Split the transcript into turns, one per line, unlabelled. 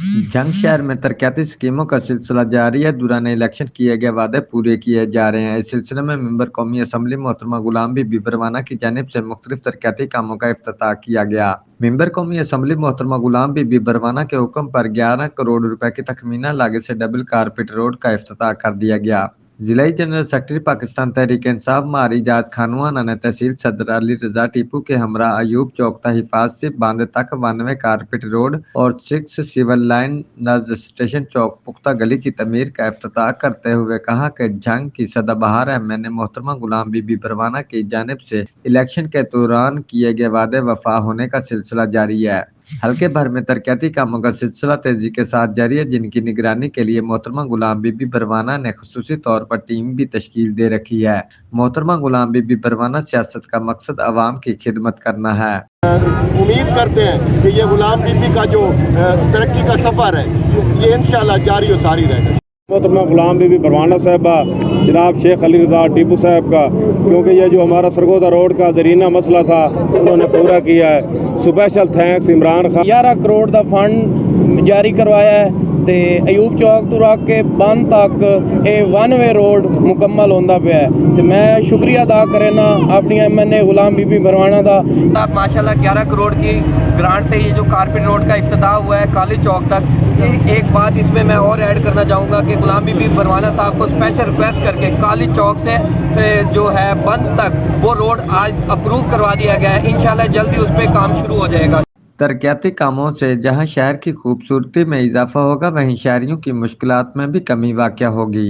जंग शहर में तरक्याती स्कीमों का सिलसिला जारी है। दौरान इलेक्शन किए गए वादे पूरे किए जा रहे हैं। इस सिलसिले में मेंबर कौमी असम्बली मोहतरमा गुलाम बीबी बरवाना की जानिब से मुख्तलिफ तरक्याती कामों का इफ्तिताह किया गया। मेंबर कौमी असम्बली मोहतरमा गुलाम बीबी बरवाना के हुक्म पर 11 करोड़ रुपए की तखमीना लागत से डबल कारपेट रोड का इफ्तिताह कर दिया गया। जिलाई जनरल सेक्रेटरी पाकिस्तान तहरीक इंसाफ मारी जाज खानवाना ने तहसील सदर अली रजा टीपू के हमरा अयूब चौक था हिफाजती बांध तक 92 कारपेट रोड और 6 सिविल लाइन नजर स्टेशन चौक पुख्ता गली की तमीर का इफ्तिताह करते हुए कहा कि जंग की सदाबहार है। मैंने मोहतरमा गुलाम बीबी बरवाना की जानिब से इलेक्शन के दौरान किए गए वादे वफा होने का सिलसिला जारी है। हल्के भर में तरक्याती कामों का सिलसिला तेजी के साथ जारी है, जिनकी निगरानी के लिए मोहतरमा गुलाम बीबी बरवाना ने खुसूसी तौर पर टीम भी तश्कील दे रखी है। मोहतरमा गुलाम बीबी बरवाना सियासत का मकसद आवाम की खिदमत करना है।
उम्मीद करते हैं कि ये गुलाम बीबी का जो तरक्की का सफ़र है ये इंशाल्लाह जारी और सारी रहेगा।
मोहतरमा गुलाम बीबी बरवाना साहबा, जनाब शेख अली रजा टीपू साहब का, क्योंकि ये जो हमारा सरगोदा रोड का दरीना मसला था उन्होंने पूरा किया है। Special thanks Imran Khan.
11 करोड़ का फंड जारी करवाया है ते अयूब चौक तो रख के बंद तक ये 1 वे रोड मुकम्मल होंदा पिया है। तो मैं शुक्रिया अदा करना अपनी MNA गुलाम बीबी बरवाना का।
माशाल्लाह 11 करोड़ की ग्रांट से ये जो कारपेट रोड का इफ्तिताह हुआ है काली चौक तक। एक बात इसमें मैं और ऐड करना चाहूँगा कि गुलाम बीबी बरवाना साहब को स्पेशल रिक्वेस्ट करके काली चौक से जो है बंद तक वो रोड आज अप्रूव करवा दिया गया है। इंशाल्लाह जल्दी उस पर काम शुरू हो जाएगा।
तरक्याती कामों से जहां शहर की खूबसूरती में इजाफा होगा, वहीं शहरियों की मुश्किलात में भी कमी वाक़या होगी।